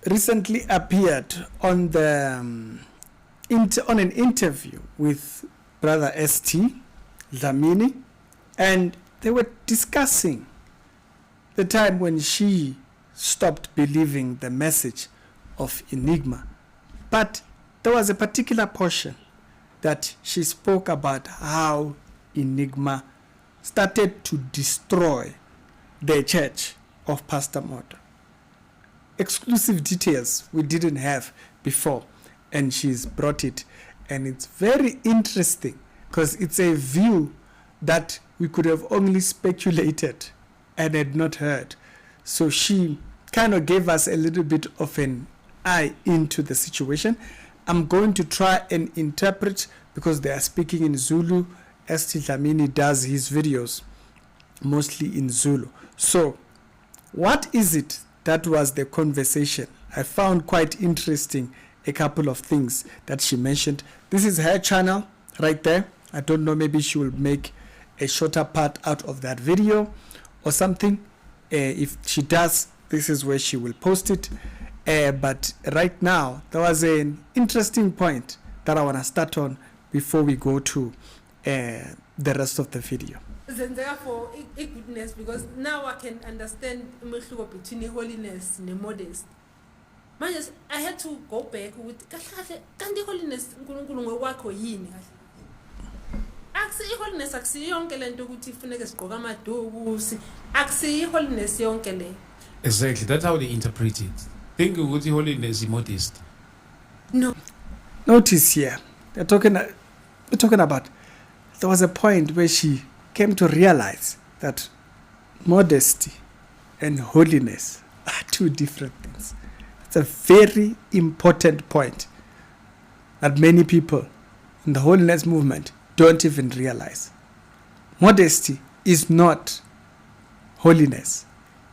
recently appeared on the on an interview with Brother St. Dlamini, and they were discussing the time when she stopped believing the message of Enigma. But there was a particular portion that she spoke about how Enigma started to destroy the church of Pastor Motha. Exclusive details we didn't have before, and she's brought it, and it's very interesting because it's a view that we could have only speculated and had not heard. So she kind of gave us a little bit of an eye into the situation. I'm going to try and interpret because they are speaking in Zulu. St. Dlamini does his videos mostly in Zulu. So what is it that was the conversation? I found quite interesting a couple of things that she mentioned. This is her channel right there. I don't know, maybe she will make a shorter part out of that video or something. If she does, this is where she will post it. But right now, there was an interesting point that I want to start on before we go to the rest of the video. Then therefore, goodness, because now I can understand between holiness and modesty. I had to go back with Kandi holiness wakho yini kahle. Akusiyi holiness akusiyi yonke lento ukuthi ifuneke sigqoka amaduku, akusiyi holiness yonke le. Exactly, that's how they interpret it. Think ukuthi holiness is modest. No. Notice here, we're talking about, there was a point where she came to realize that modesty and holiness are two different things. It's a very important point that many people in the holiness movement don't even realize. Modesty is not holiness.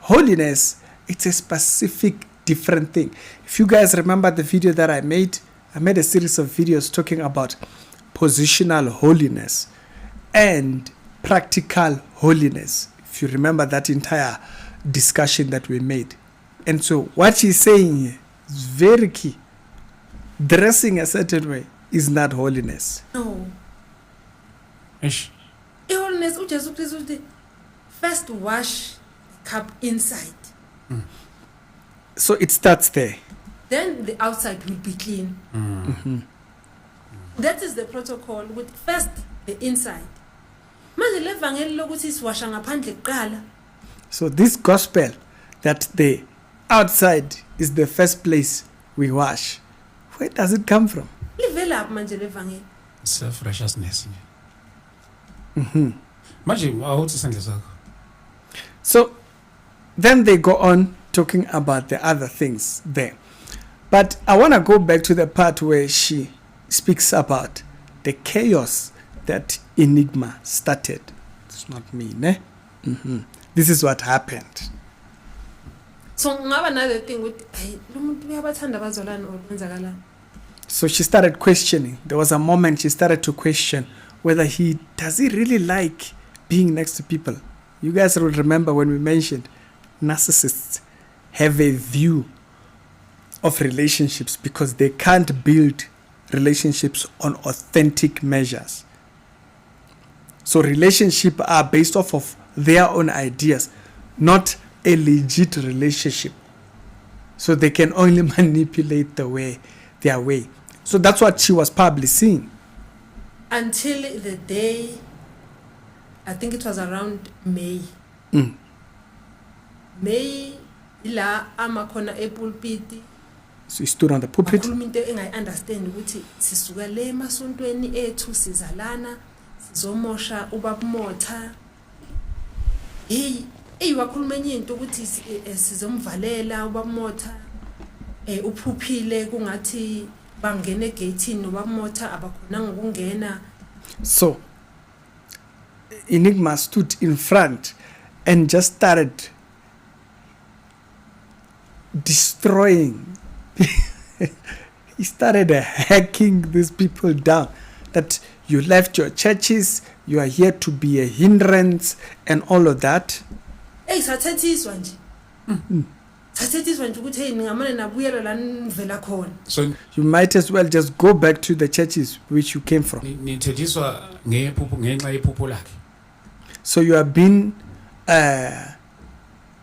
Holiness, it's a specific different thing. If you guys remember the video that I made a series of videos talking about positional holiness and practical holiness. If you remember that entire discussion that we made. And so what she's saying here is very key. Dressing a certain way is not holiness. No. Ish. Holiness, first wash the cup inside. So it starts there. Then the outside will be clean. Mm-hmm. That is the protocol with first the inside. So this gospel that the outside is the first place we wash, where does it come from? Self-righteousness. Mm-hmm. So then they go on talking about the other things there. But I want to go back to the part where she speaks about the chaos that Enigma started. It's not me, ne? Mm-hmm. This is what happened. So another thing with so she started questioning. There was a moment she started to question whether does he really like being next to people. You guys will remember when we mentioned narcissists have a view of relationships because they can't build relationships on authentic measures. So relationships are based off of their own ideas, not a legit relationship. So they can only manipulate their way. So that's what she was probably seeing. Until the day, I think it was around May. May, ila amakona epulpit. So he stood on the pulpit. I understand ukuthi sisuka le masontweni ethu sizalana sizomosha ubaba Motha. Wakhuluma enye into ukuthi sizomvalela ubaba Motha. Uphuphile kungathi bangena egate ubaba Motha abakhona ngokungena. So Enigma stood in front and just started destroying. He started hacking these people down. That you left your churches, you are here to be a hindrance and all of that. Hey, sathethiswa nje ukuthi hey ningamane nabuyela la nivela khona. So You might as well just go back to the churches which you came from. nithethiswa ngephupho ngenxa yephupho lakhe. So you have been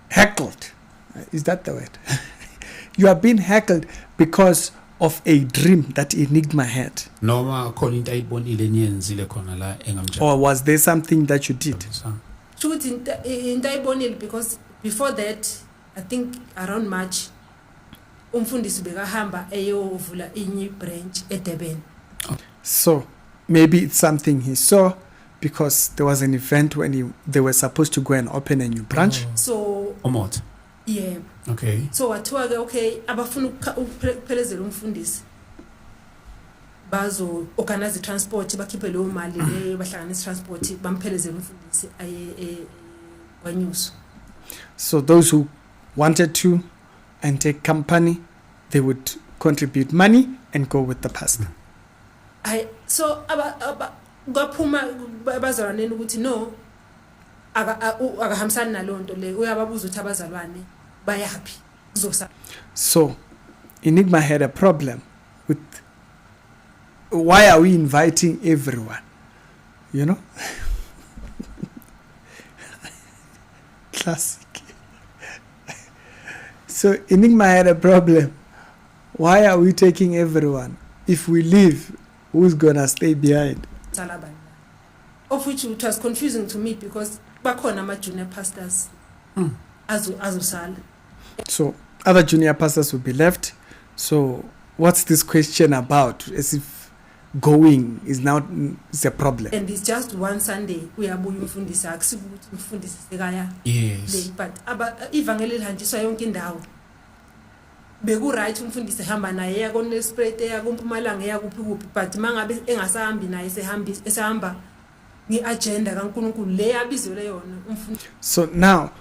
heckled. Is that the word? You have been heckled because of a dream that Enigma had. Noma khona into ayibonile niyenzile khona la engamjabulisi. Or was there something that you did? Shoot in Taibonil because before that, I think around March, umfundisi bekahamba eyovula inye branch eDurban. So maybe it's something he saw because there was an event when they were supposed to go and open a new branch. So Motha. yeah. Okay. So wathiwa ke okay abafuna ukuphelezela umfundisi bazo organize transport bakhiphe leyo mali leyo bahlanganisa transport bamphelezela umfundisi aye kwaNyuso. So those who wanted to and take company, they would contribute money and go with the pastor. So kwaphuma abazalwane ukuthi no akahambisani nalonto le uyababuza ukuthi abazalwane bayaphi kuzosa. So Enigma had a problem with why are we inviting everyone? You know? Classic. So Enigma had a problem. Why are we taking everyone? If we leave, who's gonna stay behind? Of which it was confusing to me because bakhona ama junior pastors azosala. So other junior pastors will be left. So what's this question about? As if going is now is a problem. And it's just one Sunday uyabuya umfundisi akusibuthi umfundisi sekaya. Yes. But ivangeli lihanjiswa yonke indawo. Beku right umfundisi ehamba naye ya koNelspruit ya kuMpumalanga ya kuphi kuphi but mangabe engasahambi naye esehamba ni agenda kaNkulunkulu le yabizwe yona umfundisi. So now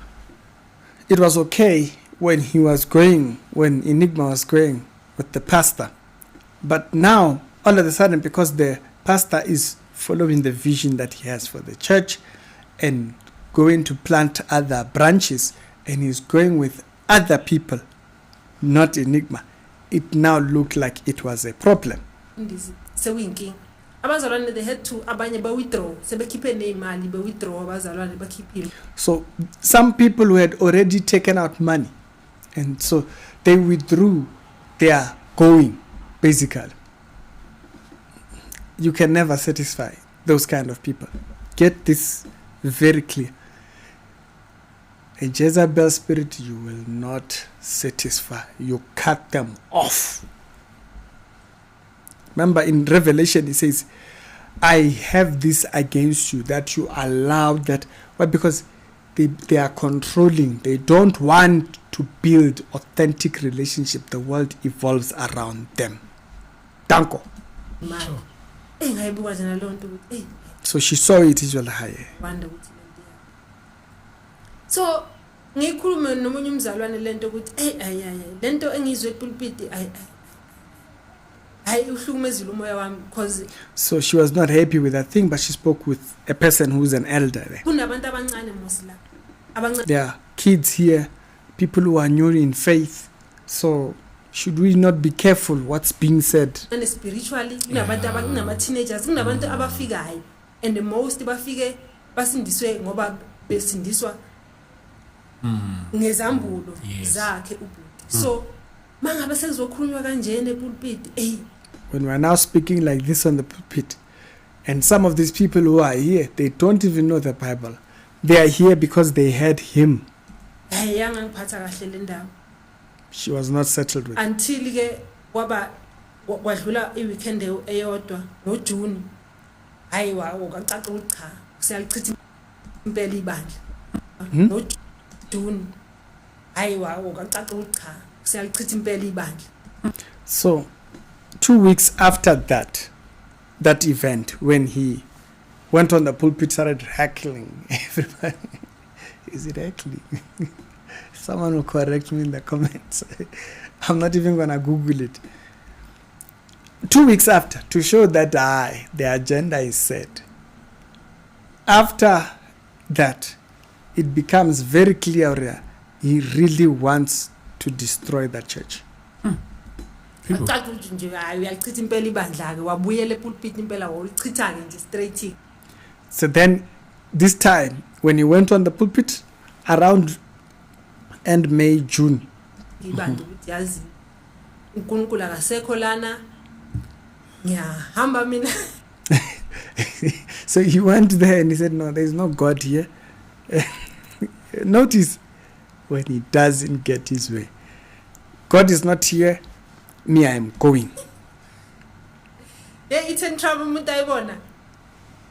it was okay when Enigma was going with the pastor. But now all of a sudden, because the pastor is following the vision that he has for the church and going to plant other branches, and he's going with other people, not Enigma, it now looked like it was a problem. So abazalwane they had to abanye ba withdraw sebekhiphe nemali be withdraw abazalwane bakhiphile. So some people who had already taken out money, and so they withdrew their going, basically. You can never satisfy those kind of people. Get this very clear. A Jezebel spirit you will not satisfy. You cut them off. Remember in Revelation it says, I have this against you, that you allow that. Well, because they are controlling. They don't want to build authentic relationship. The world evolves around them. Danko. Sure. So she saw it is high. So ngikhulume nomunye umzalwane lento ukuthi lento engizwe epulpit uhlukumezile umoya wami because so she was not happy with that thing, but she spoke with a person who's an elder there. Kunabantu abancane mosla abancane. There are kids here, people who are new in faith. So should we not be careful what's being said? And spiritually, kunabantu abanama teenagers, kunabantu abafikayo and the most bafike basindiswe ngoba besindiswa ngezambulo zakhe ubhuti. So mangabe sekuzokhulunywa kanjene epulpit when we are now speaking like this on the pulpit, and some of these people who are here, they don't even know the Bible. They are here because they had him. She was not settled with until ke wadlula iweekend eyodwa ngoJune. Hayi wakacaca ukuthi cha siyalichitha impela ibandla. NoJune. Hayi wakacaca ukuthi cha siyalichitha impela ibandla. So 2 weeks after that event, when he went on the pulpit, started heckling everybody. Is it heckling? Someone will correct me in the comments. I'm not even going to Google it. 2 weeks after, to show that the agenda is set. After that, it becomes very clear he really wants to destroy that church. People. Acaca ukuthi nje hayi uyalichitha impela ibandla ke wabuyela epulpit impela walichitha ke nje straight. So then, this time, when he went on the pulpit, around end May, June, Ibandla ukuthi yazi uNkulunkulu akasekho lana. Ngiyahamba mina. so he went there and he said, no, there is no God here. Notice when he doesn't get his way. God is not here, me, I am going. Tantrum umuntu ayibona.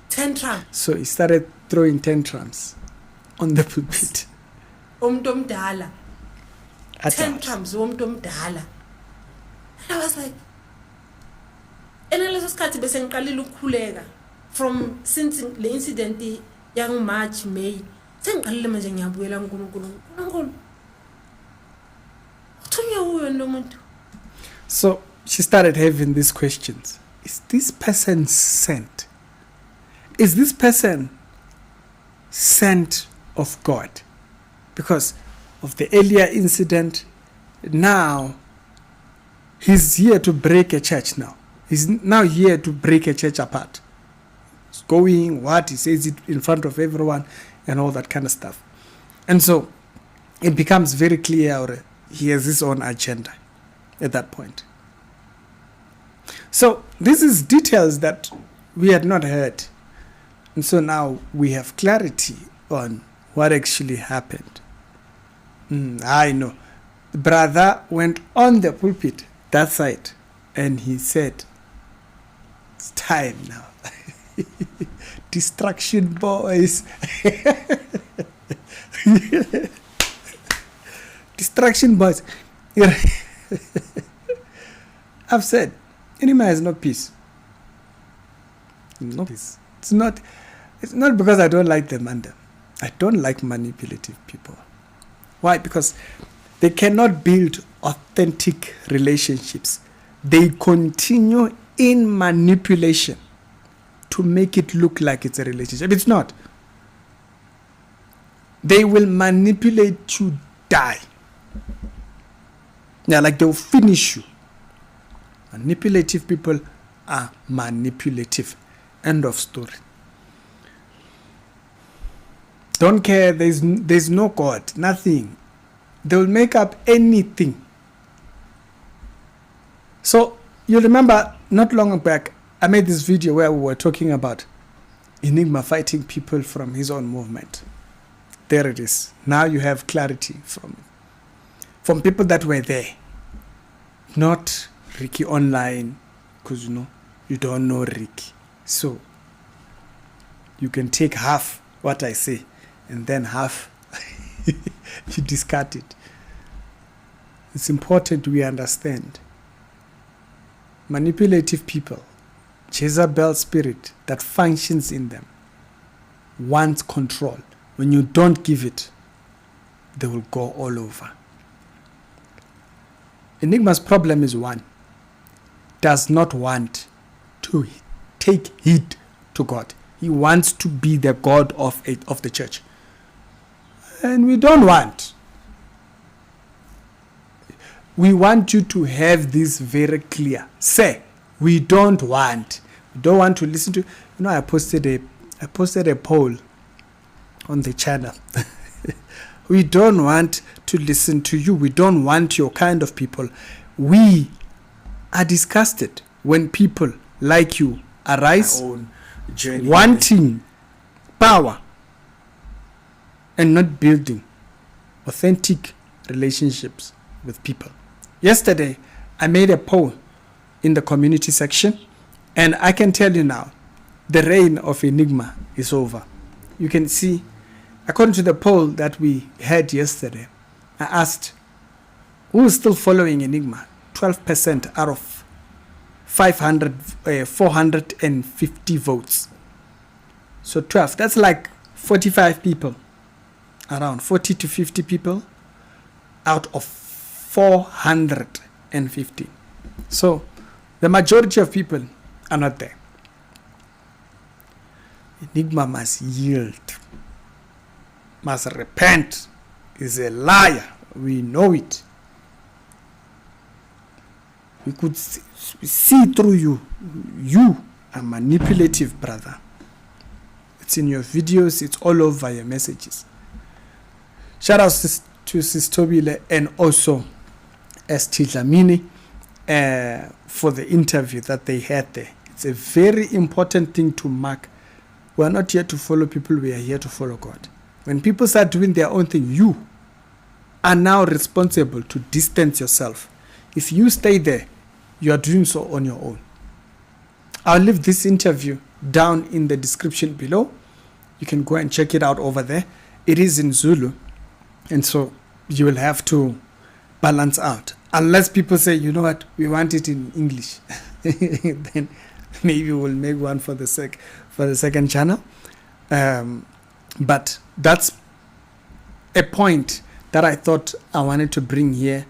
Tantrum. So he started throwing tantrums on the pulpit. Umuntu omdala. Adult. Tantrums womuntu omdala. And I was like, enaleso sikhathi bese ngiqalile ukukhuleka from since le incident yang March May. Sengiqalile manje ngiyabuyela kuNkulunkulu. Uthunywa uyo lo muntu. So she started having these questions. Is this person sent? Is this person sent of God? Because of the earlier incident, now he's here to break a church now. He's now here to break a church apart. He's going, what? He says it in front of everyone and all that kind of stuff. And so it becomes very clear he has his own agenda at that point. So this is details that we had not heard. And so now we have clarity on what actually happened. I know. The brother went on the pulpit, that side, and he said, it's time now. Distraction, boys. Distraction, boys. I've said, Enigma has no peace. No peace. It's not because I don't like them and them. I don't like manipulative people. Why? Because they cannot build authentic relationships. They continue in manipulation to make it look like it's a relationship. It's not. They will manipulate to die. Yeah, like they'll finish you. Manipulative people are manipulative. End of story. Don't care. There's no God. Nothing. They'll make up anything. So you remember not long back, I made this video where we were talking about Enigma fighting people from his own movement. There it is. Now you have clarity from people that were there. Not Ricky online, because you don't know Ricky. So you can take half what I say and then half you discard it. It's important we understand. Manipulative people, Jezebel spirit that functions in them, wants control. When you don't give it, they will go all over. Enigma's problem is one. Does not want to take heed to God. He wants to be the God of the church. And we don't want. We want you to have this very clear. Say, we don't want. We don't want to listen to. I posted a poll on the channel. We don't want to listen to you. We don't want your kind of people. We are disgusted when people like you arise wanting power and not building authentic relationships with people. Yesterday, I made a poll in the community section, and I can tell you now, the reign of Enigma is over. You can see, according to the poll that we had yesterday, I asked, who is still following Enigma? 12% out of 450 votes. So 12, that's like 45 people, around 40 to 50 people out of 450. So the majority of people are not there. Enigma must yield, must repent. Is a liar. We know it. We could see through you. You are manipulative, brother. It's in your videos. It's all over your messages. Shout out to Sistobile and also St. Dlamini for the interview that they had there. It's a very important thing to mark. We are not here to follow people. We are here to follow God. When people start doing their own thing, you are now responsible to distance yourself. If you stay there, you are doing so on your own. I'll leave this interview down in the description below. You can go and check it out over there. It is in Zulu, and so you will have to balance out. Unless people say, you know what, we want it in English. Then maybe we'll make one for the second channel. But that's a point that I thought I wanted to bring here,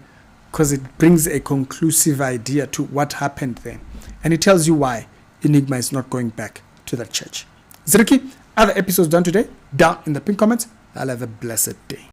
because it brings a conclusive idea to what happened there. And it tells you why Enigma is not going back to that church. Ziriki, other episodes done today, down in the pin comments. I'll have a blessed day.